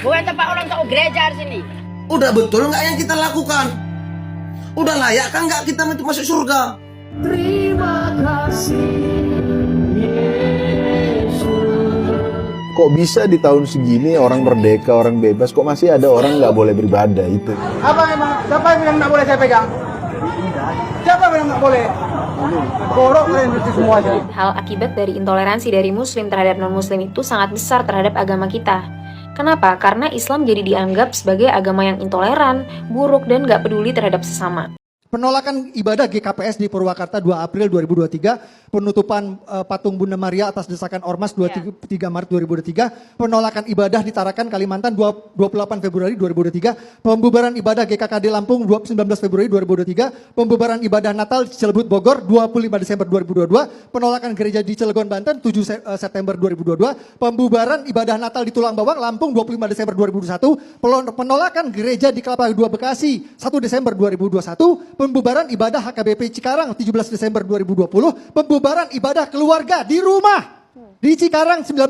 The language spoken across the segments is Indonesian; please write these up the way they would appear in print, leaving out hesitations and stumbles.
Bukan tempat orang tahu gereja di sini. Udah betul nggak yang kita lakukan? Udah layak kan nggak kita masuk surga? Terima kasih Yesus. Kok bisa di tahun segini orang merdeka, orang bebas, kok masih ada orang nggak boleh beribadah itu? Apa memang? Siapa yang bilang nggak boleh saya pegang? Siapa yang bilang nggak boleh? Borok kalian bersih semua sih. Hal akibat dari intoleransi dari muslim terhadap non-muslim itu sangat besar terhadap agama kita. Kenapa? Karena Islam jadi dianggap sebagai agama yang intoleran, buruk, dan gak peduli terhadap sesama. Penolakan ibadah GKPS di Purwakarta 2 April 2023, penutupan patung Bunda Maria atas desakan Ormas 23 Maret 2023, penolakan ibadah di Tarakan Kalimantan 28 Februari 2023, pembubaran ibadah GKKD Lampung 19 Februari 2023, pembubaran ibadah Natal di Cilebut Bogor 25 Desember 2022, penolakan gereja di Cilegon Banten 7 September 2022, pembubaran ibadah Natal di Tulang Bawang Lampung 25 Desember 2021, penolakan gereja di Kelapa II Bekasi 1 Desember 2021, pembubaran ibadah HKBP Cikarang 17 Desember 2020, pembubaran ibadah keluarga di rumah di Cikarang 19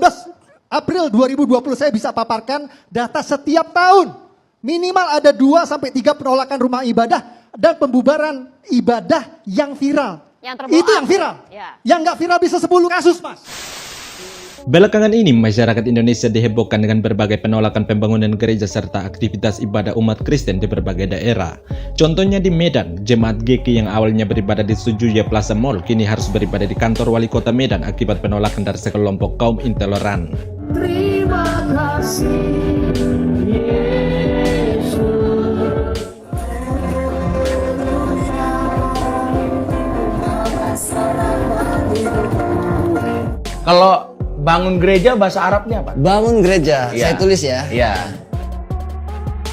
April 2020. Saya bisa paparkan data setiap tahun. Minimal ada 2-3 penolakan rumah ibadah dan pembubaran ibadah yang viral. Itu yang viral. Ya. Yang nggak viral bisa 10 kasus, Mas. Belakangan ini, masyarakat Indonesia dihebohkan dengan berbagai penolakan pembangunan gereja serta aktivitas ibadah umat Kristen di berbagai daerah. Contohnya di Medan, jemaat GKI yang awalnya beribadah di Sujuya Plaza Mall kini harus beribadah di kantor wali kota Medan akibat penolakan dari sekelompok kaum intoleran. Terima kasih Yesus. Kalau bangun gereja bahasa Arabnya apa? Bangun gereja, Iya. saya tulis ya. Iya.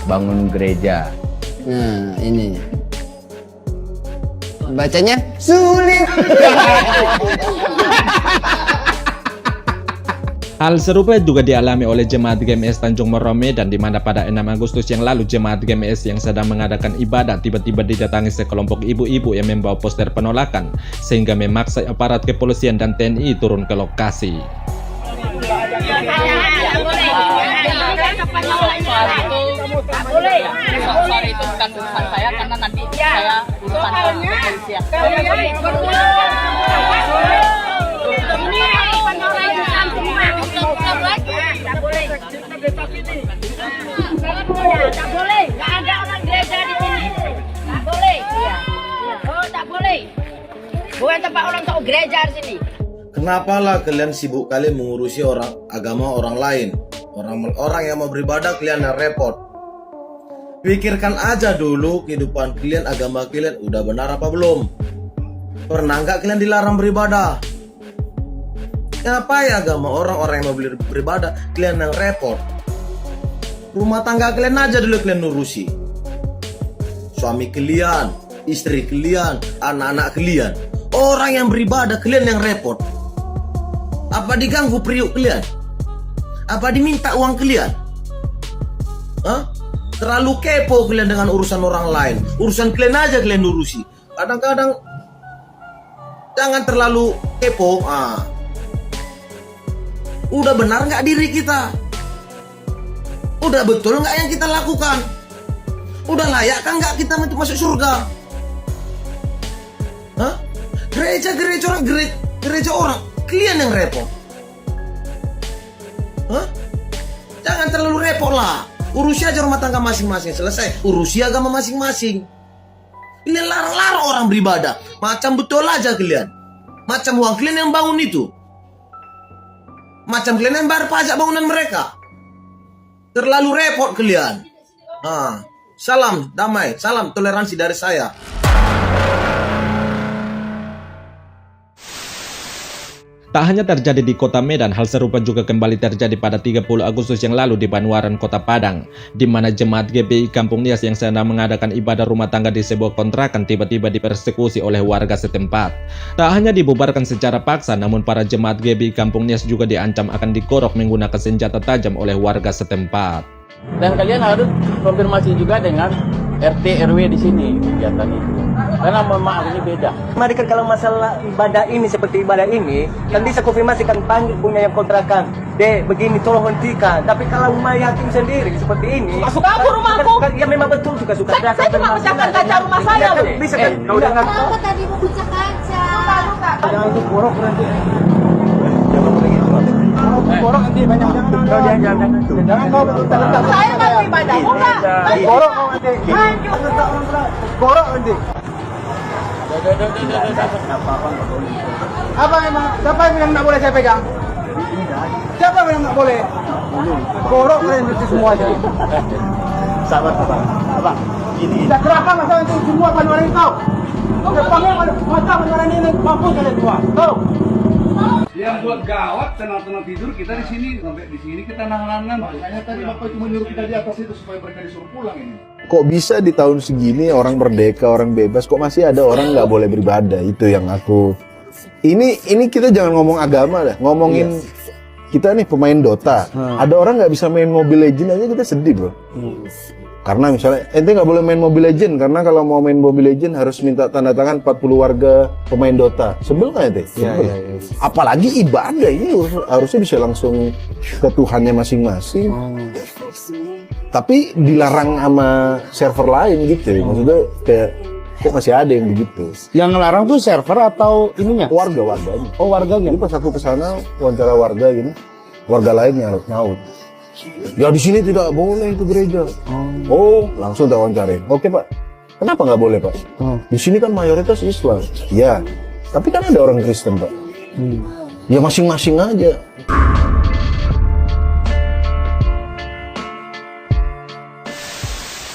Bangun gereja. Nah, ini. Bacanya sulit. Hal serupa juga dialami oleh jemaat GMS Tanjung Moro Medan, di mana pada 6 Agustus yang lalu jemaat GMS yang sedang mengadakan ibadah tiba-tiba didatangi sekelompok ibu-ibu yang membawa poster penolakan sehingga memaksa aparat kepolisian dan TNI turun ke lokasi. Soal itu bukan urusan saya karena nanti saya urusan kepolisian. Tak boleh, nggak ada orang gereja di sini. Tak boleh. Oh, tak boleh. Bukan tempat orang tahu gereja di sini. Kenapalah kalian sibuk kali mengurusi orang agama orang lain? Orang yang mau beribadah kalian yang repot. Pikirkan aja dulu kehidupan kalian, agama kalian udah benar apa belum? Pernah nggak kalian dilarang beribadah? Ngapain agama orang yang mau beribadah kalian yang repot? Rumah tangga kalian aja dulu kalian urusi. Suami kalian, istri kalian, anak-anak kalian. Orang yang beribadah kalian yang repot. Apa diganggu periuk kalian? Apa diminta uang kalian? Hah? Terlalu kepo kalian dengan urusan orang lain. Urusan kalian aja kalian urusi. Kadang-kadang jangan terlalu kepo. Udah benar nggak diri kita? Udah betul nggak yang kita lakukan? Udah layak kan nggak kita masuk surga? Hah? Gereja orang, kalian yang repot. Hah? Jangan terlalu repot lah. Urusi aja rumah tangga masing-masing, selesai. Urusi agama masing-masing. Ini larang-larang orang beribadah. Macam betul aja kalian. Macam uang kalian yang bangun itu. Macam kalian yang bayar pajak bangunan mereka. Terlalu repot kalian. Salam damai, salam toleransi dari saya. Tak hanya terjadi di kota Medan, hal serupa juga kembali terjadi pada 30 Agustus yang lalu di Banuaran, Kota Padang, di mana jemaat GBI Kampung Nias yang sedang mengadakan ibadah rumah tangga di sebuah kontrakan tiba-tiba dipersekusi oleh warga setempat. Tak hanya dibubarkan secara paksa, namun para jemaat GBI Kampung Nias juga diancam akan dikorok menggunakan senjata tajam oleh warga setempat. Dan kalian harus konfirmasi juga dengan RT RW di sini kegiatan itu. Karena mohon maaf ini beda. Mari kan kalau masalah ibadah ini seperti ibadah ini, kan bisa konfirmasikan panggil punya yang kontrakan. Dek, begini tolong hentikan. Tapi kalau rumah yatim sendiri seperti ini, Masuk aku rumahku. ya memang betul suka-suka. Saya cuma pecahkan kaca rumah saya loh. Bisa kan kau dengar? Kenapa tadi mau pecah kaca? Jangan itu borok nanti. Borok nanti banyak jangan kau bentar. Saya mau ibadah, mau nggak? Borok kau nanti. Borok nanti. Apa memang? Siapa yang bilang nggak boleh saya pegang? Siapa yang bilang nggak boleh? Borok kalian itu semuanya. Sabar. Abang. Ini. Tidak kenapa masalah itu semua panuaran kau? Panggil mata panuaran ini mampus kalian semua. Kau. Yang buat gawat tenang-tenang tidur kita di sini sampai di sini kita nahan-nahan. Makanya tadi Bapak itu menyuruh kita di atas itu supaya mereka disuruh pulang ini. Kok bisa di tahun segini orang merdeka, orang bebas, kok masih ada orang nggak boleh beribadah? Itu yang aku... Ini kita jangan ngomong agama dah, ngomongin kita nih pemain Dota. Ada orang nggak bisa main Mobile Legends aja kita sedih bro. Karena misalnya ente nggak boleh main Mobile Legends karena kalau mau main Mobile Legends harus minta tanda tangan 40 warga pemain Dota. Sebel nggak ente? Sebel. Apalagi ibadah ini harusnya bisa langsung ke Tuhannya masing-masing. Tapi dilarang sama server lain gitu. Maksudnya kayak kok masih ada yang begitu. Yang ngelarang tuh server atau ininya? Warga-warganya. Oh, warganya. Jadi pas aku kesana wawancara warga gini, warga lain nyaut. Ya di sini tidak boleh itu gereja. Oh, langsung tak wawancarin. Oke Pak, kenapa nggak boleh Pak? Di sini kan mayoritas Islam. Ya, tapi kan ada orang Kristen Pak. Ya masing-masing aja.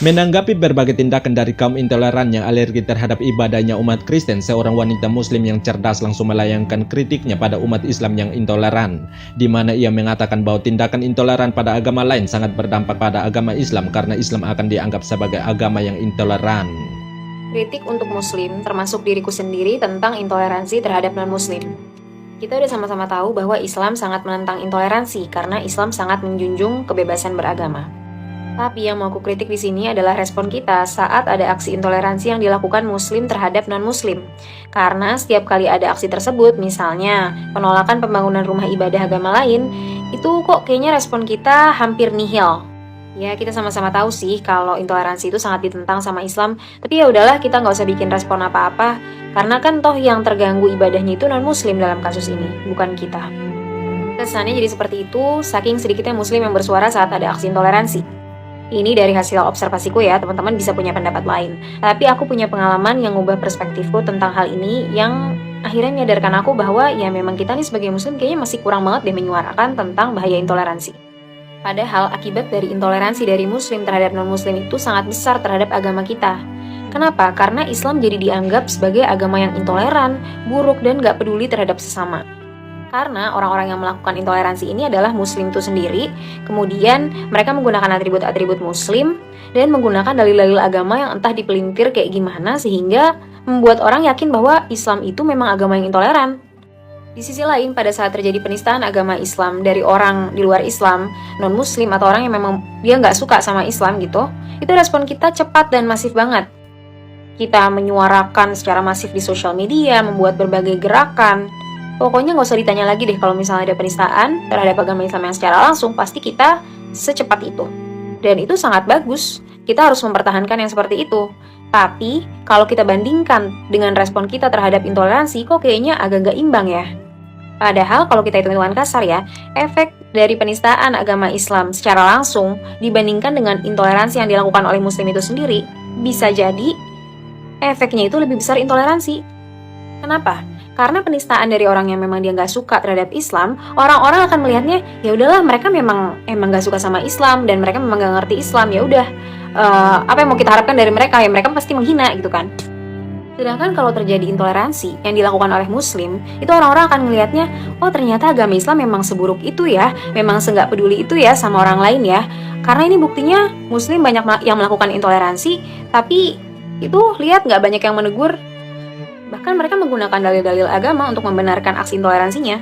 Menanggapi berbagai tindakan dari kaum intoleran yang alergi terhadap ibadahnya umat Kristen, seorang wanita muslim yang cerdas langsung melayangkan kritiknya pada umat Islam yang intoleran, di mana ia mengatakan bahwa tindakan intoleran pada agama lain sangat berdampak pada agama Islam karena Islam akan dianggap sebagai agama yang intoleran. Kritik untuk muslim, termasuk diriku sendiri tentang intoleransi terhadap non-muslim. Kita udah sama-sama tahu bahwa Islam sangat menentang intoleransi karena Islam sangat menjunjung kebebasan beragama. Tapi yang mau aku kritik di sini adalah respon kita saat ada aksi intoleransi yang dilakukan muslim terhadap non-muslim. Karena setiap kali ada aksi tersebut, misalnya penolakan pembangunan rumah ibadah agama lain, itu kok kayaknya respon kita hampir nihil. Ya, kita sama-sama tahu sih kalau intoleransi itu sangat ditentang sama Islam, tapi ya udahlah, kita nggak usah bikin respon apa-apa, karena kan toh yang terganggu ibadahnya itu non-muslim dalam kasus ini, bukan kita. Kesannya jadi seperti itu, saking sedikitnya muslim yang bersuara saat ada aksi intoleransi. Ini dari hasil observasiku ya, teman-teman bisa punya pendapat lain. Tapi aku punya pengalaman yang ngubah perspektifku tentang hal ini, yang akhirnya menyadarkan aku bahwa ya memang kita nih sebagai muslim kayaknya masih kurang banget deh menyuarakan tentang bahaya intoleransi. Padahal akibat dari intoleransi dari muslim terhadap non-muslim itu sangat besar terhadap agama kita. Kenapa? Karena Islam jadi dianggap sebagai agama yang intoleran, buruk, dan gak peduli terhadap sesama. Karena orang-orang yang melakukan intoleransi ini adalah muslim itu sendiri, kemudian mereka menggunakan atribut-atribut muslim dan menggunakan dalil-dalil agama yang entah dipelintir kayak gimana sehingga membuat orang yakin bahwa Islam itu memang agama yang intoleran. Di sisi lain, pada saat terjadi penistaan agama Islam dari orang di luar Islam, non-muslim atau orang yang memang dia nggak suka sama Islam gitu, itu respon kita cepat dan masif banget. Kita menyuarakan secara masif di sosial media, membuat berbagai gerakan. Pokoknya nggak usah ditanya lagi deh kalau misalnya ada penistaan terhadap agama Islam yang secara langsung, pasti kita secepat itu. Dan itu sangat bagus, kita harus mempertahankan yang seperti itu. Tapi, kalau kita bandingkan dengan respon kita terhadap intoleransi, kok kayaknya agak nggak imbang ya. Padahal kalau kita hitung-hitungan kasar ya, efek dari penistaan agama Islam secara langsung dibandingkan dengan intoleransi yang dilakukan oleh muslim itu sendiri, bisa jadi efeknya itu lebih besar intoleransi. Kenapa? Karena penistaan dari orang yang memang dia nggak suka terhadap Islam, orang-orang akan melihatnya ya udahlah mereka emang nggak suka sama Islam dan mereka memang nggak ngerti Islam, ya udah apa yang mau kita harapkan dari mereka, ya mereka pasti menghina gitu kan. Sedangkan kalau terjadi intoleransi yang dilakukan oleh muslim, itu orang-orang akan melihatnya, oh ternyata agama Islam memang seburuk itu ya, memang nggak peduli itu ya sama orang lain ya. Karena ini buktinya muslim banyak yang melakukan intoleransi, tapi itu lihat nggak banyak yang menegur. Bahkan mereka menggunakan dalil-dalil agama untuk membenarkan aksi intoleransinya.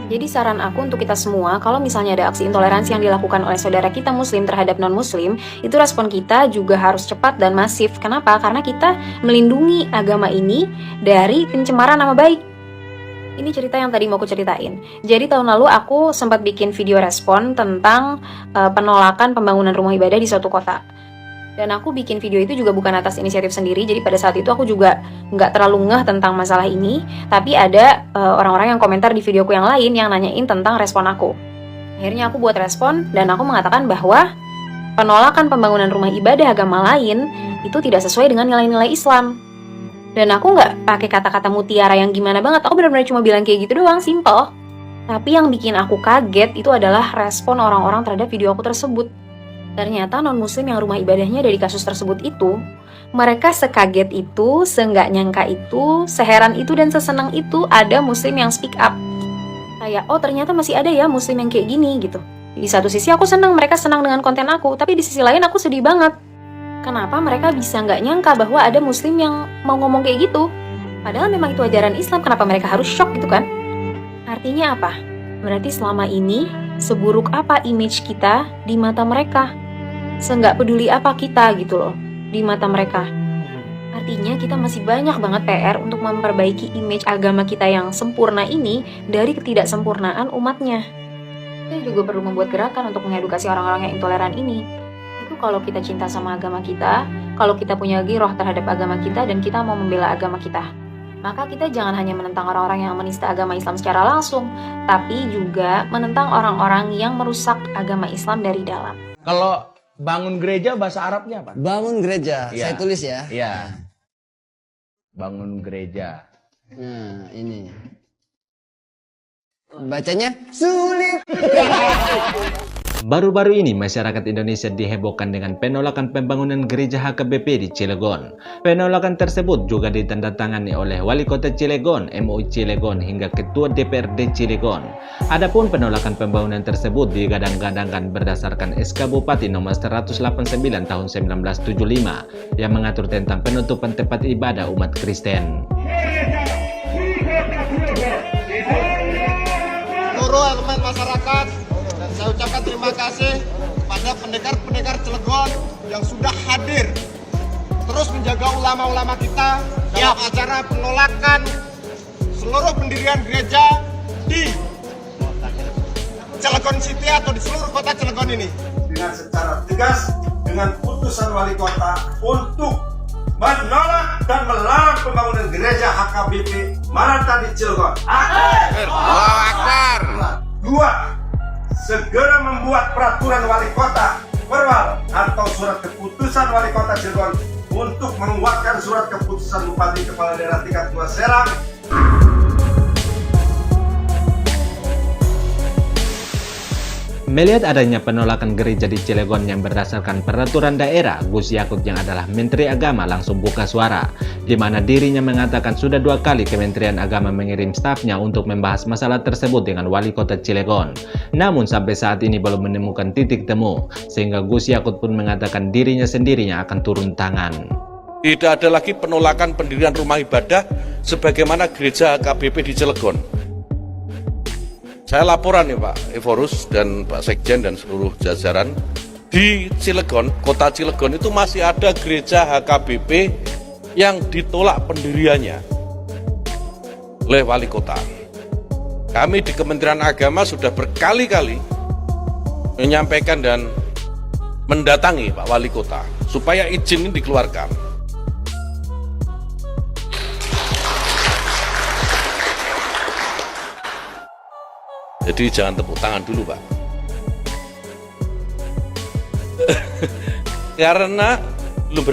Jadi saran aku untuk kita semua, kalau misalnya ada aksi intoleransi yang dilakukan oleh saudara kita muslim terhadap non-muslim, itu respon kita juga harus cepat dan masif. Kenapa? Karena kita melindungi agama ini dari pencemaran nama baik. Ini cerita yang tadi mau aku ceritain. Jadi tahun lalu aku sempat bikin video respon tentang penolakan pembangunan rumah ibadah di suatu kota. Dan aku bikin video itu juga bukan atas inisiatif sendiri, jadi pada saat itu aku juga nggak terlalu ngeh tentang masalah ini, tapi ada orang-orang yang komentar di videoku yang lain yang nanyain tentang respon aku. Akhirnya aku buat respon, dan aku mengatakan bahwa penolakan pembangunan rumah ibadah agama lain itu tidak sesuai dengan nilai-nilai Islam. Dan aku nggak pakai kata-kata mutiara yang gimana banget, aku benar-benar cuma bilang kayak gitu doang, simple. Tapi yang bikin aku kaget itu adalah respon orang-orang terhadap video aku tersebut. Ternyata non-muslim yang rumah ibadahnya dari kasus tersebut itu, mereka sekaget itu, seenggak nyangka itu, seheran itu, dan sesenang itu ada muslim yang speak up. Kayak, oh ternyata masih ada ya muslim yang kayak gini gitu. Di satu sisi aku senang, mereka senang dengan konten aku, tapi di sisi lain aku sedih banget. Kenapa mereka bisa nggak nyangka bahwa ada muslim yang mau ngomong kayak gitu? Padahal memang itu ajaran Islam, kenapa mereka harus shock gitu kan? Artinya apa? Berarti selama ini, seburuk apa image kita di mata mereka? Seenggak peduli apa kita gitu loh di mata mereka. Artinya kita masih banyak banget PR untuk memperbaiki image agama kita yang sempurna ini dari ketidaksempurnaan umatnya. Kita juga perlu membuat gerakan untuk mengedukasi orang-orang yang intoleran ini. Itu kalau kita cinta sama agama kita, kalau kita punya giroh terhadap agama kita dan kita mau membela agama kita, maka kita jangan hanya menentang orang-orang yang menista agama Islam secara langsung, tapi juga menentang orang-orang yang merusak agama Islam dari dalam. Kalau bangun gereja bahasa Arabnya apa? Bangun gereja, Ya. saya tulis ya. Iya. Bangun gereja. Nah, ini. Bacanya sulit. Baru-baru ini masyarakat Indonesia dihebohkan dengan penolakan pembangunan gereja HKBP di Cilegon. Penolakan tersebut juga ditandatangani oleh Wali Kota Cilegon, MUI Cilegon, hingga Ketua DPRD Cilegon. Adapun penolakan pembangunan tersebut digadang-gadangkan berdasarkan SK Bupati nomor 189 tahun 1975 yang mengatur tentang penutupan tempat ibadah umat Kristen. Seluruh elemen masyarakat, dan saya ucapkan terima kasih kepada pendekar-pendekar Cilegon yang sudah hadir terus menjaga ulama-ulama kita dalam acara penolakan seluruh pendirian gereja di Cilegon City atau di seluruh kota Cilegon ini. Dengan secara tegas dengan putusan wali kota untuk menolak dan melarang pembangunan gereja HKBP Maranatha di Cilegon. Allahu Akbar. 2. Segera membuat peraturan wali kota perwal atau surat keputusan wali kota Cilegon untuk menguatkan surat keputusan Bupati Kepala Daerah tingkat 2 Serang. Melihat adanya penolakan gereja di Cilegon yang berdasarkan peraturan daerah, Gus Yakut yang adalah Menteri Agama langsung buka suara, di mana dirinya mengatakan sudah 2 kali Kementerian Agama mengirim stafnya untuk membahas masalah tersebut dengan Wali Kota Cilegon. Namun sampai saat ini belum menemukan titik temu, sehingga Gus Yakut pun mengatakan dirinya sendirinya akan turun tangan. Tidak ada lagi penolakan pendirian rumah ibadah sebagaimana gereja KBP di Cilegon. Saya laporan ya Pak Evorus dan Pak Sekjen dan seluruh jajaran di Cilegon, kota Cilegon itu masih ada gereja HKBP yang ditolak pendiriannya oleh wali kota. Kami di Kementerian Agama sudah berkali-kali menyampaikan dan mendatangi Pak Wali Kota supaya izin ini dikeluarkan. Jadi jangan tepuk tangan dulu Pak. Karena belum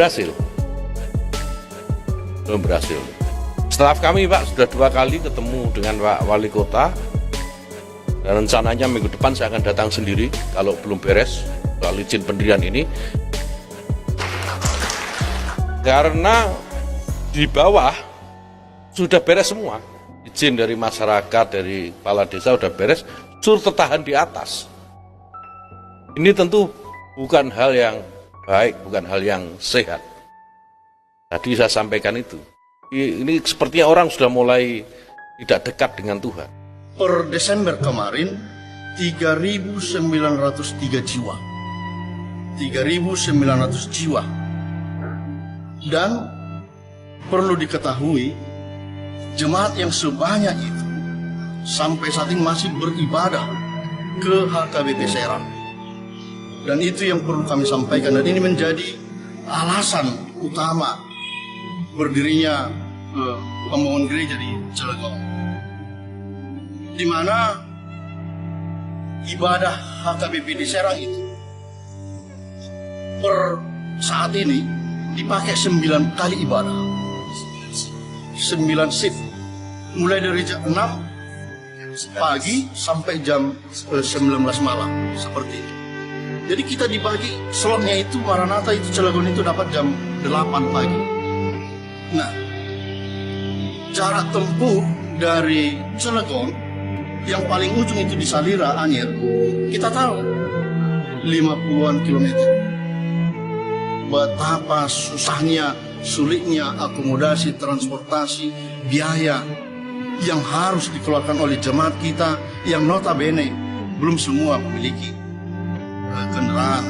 berhasil. Staf kami Pak sudah 2 kali ketemu dengan Pak Wali Kota. Dan rencananya minggu depan saya akan datang sendiri kalau belum beres soal izin pendirian ini. Karena di bawah sudah beres semua. Izin dari masyarakat, dari kepala desa sudah beres, suruh tertahan di atas. Ini tentu bukan hal yang baik, bukan hal yang sehat. Tadi saya sampaikan itu. Ini sepertinya orang sudah mulai tidak dekat dengan Tuhan. per Desember kemarin 3.903 jiwa. 3.900 jiwa. Dan perlu diketahui, jemaat yang sebanyak itu sampai saat ini masih beribadah ke HKBP Serang. Dan itu yang perlu kami sampaikan, dan ini menjadi alasan utama berdirinya pembangunan gereja di Cilegon, di mana ibadah HKBP di Serang itu per saat ini dipakai 9 kali ibadah, 9 shift, mulai dari jam 6 pagi sampai jam 19 malam, seperti itu. Jadi kita dibagi slotnya itu, Maranatha itu Cilegon itu dapat jam 8 pagi. Nah, jarak tempuh dari Cilegon yang paling ujung itu di Salira, Anyer, kita tahu 50-an kilometer. Betapa susahnya, sulitnya akomodasi, transportasi, biaya yang harus dikeluarkan oleh jemaat kita yang notabene belum semua memiliki kendaraan.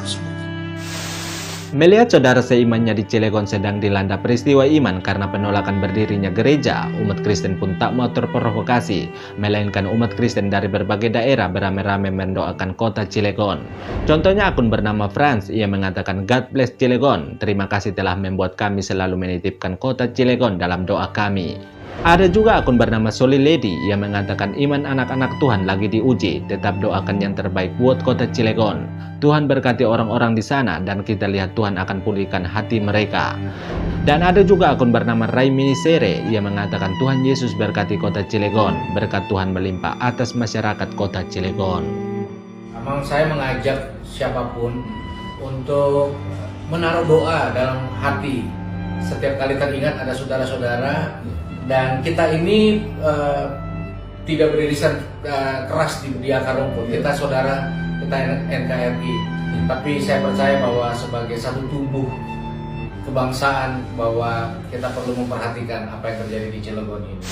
Melihat saudara seimannya di Cilegon sedang dilanda peristiwa iman karena penolakan berdirinya gereja, umat Kristen pun tak mau terprovokasi, melainkan umat Kristen dari berbagai daerah beramai-ramai mendoakan kota Cilegon. Contohnya akun bernama Franz, ia mengatakan, "God bless Cilegon, terima kasih telah membuat kami selalu menitipkan kota Cilegon dalam doa kami." Ada juga akun bernama Soli Lady yang mengatakan, "Iman anak-anak Tuhan lagi diuji, tetap doakan yang terbaik buat kota Cilegon. Tuhan berkati orang-orang di sana dan kita lihat Tuhan akan pulihkan hati mereka." Dan ada juga akun bernama Ray Minisere yang mengatakan, "Tuhan Yesus berkati kota Cilegon, berkat Tuhan melimpah atas masyarakat kota Cilegon." Memang saya mengajak siapapun untuk menaruh doa dalam hati. Setiap kali teringat ada saudara-saudara, dan kita ini tidak beririsan keras di akar rumput. Kita saudara, kita NKRI. Tapi saya percaya bahwa sebagai satu tubuh kebangsaan, bahwa kita perlu memperhatikan apa yang terjadi di Cilegon ini.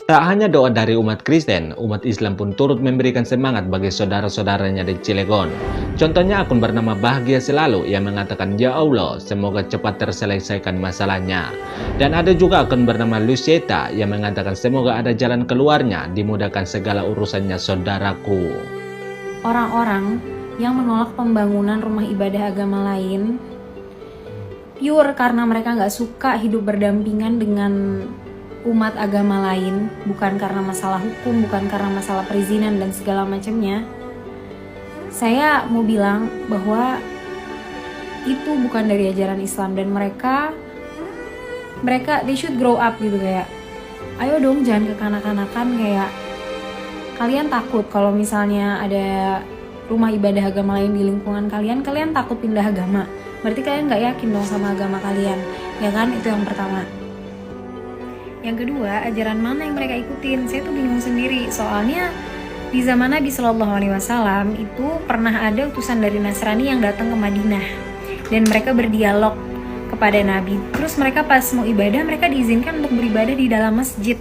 Tak hanya doa dari umat Kristen, umat Islam pun turut memberikan semangat bagi saudara-saudaranya di Cilegon. Contohnya akun bernama Bahagia Selalu yang mengatakan, "Ya Allah, semoga cepat terselesaikan masalahnya." Dan ada juga akun bernama Lucieta yang mengatakan, "Semoga ada jalan keluarnya, dimudahkan segala urusannya saudaraku." Orang-orang yang menolak pembangunan rumah ibadah agama lain pure karena mereka nggak suka hidup berdampingan dengan umat agama lain, bukan karena masalah hukum, bukan karena masalah perizinan dan segala macamnya. Saya mau bilang bahwa itu bukan dari ajaran Islam, dan mereka they should grow up gitu, kayak ayo dong jangan kekanak-kanakan, kayak kalian takut kalau misalnya ada rumah ibadah agama lain di lingkungan kalian takut pindah agama, berarti kalian nggak yakin dong sama agama kalian, ya kan? Itu yang pertama. Yang kedua, ajaran mana yang mereka ikutin? Saya tuh bingung sendiri. Soalnya di zaman Nabi Shallallahu Alaihi Wasallam itu pernah ada utusan dari Nasrani yang datang ke Madinah dan mereka berdialog kepada Nabi. Terus mereka pas mau ibadah, mereka diizinkan untuk beribadah di dalam masjid.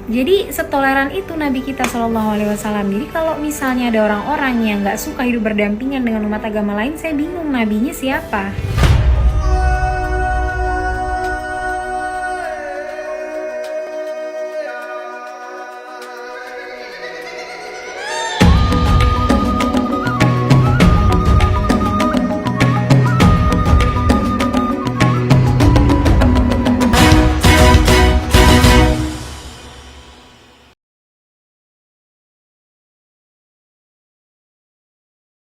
Jadi setoleran itu Nabi kita Shallallahu Alaihi Wasallam. Jadi kalau misalnya ada orang-orang yang nggak suka hidup berdampingan dengan umat agama lain, saya bingung nabinya siapa.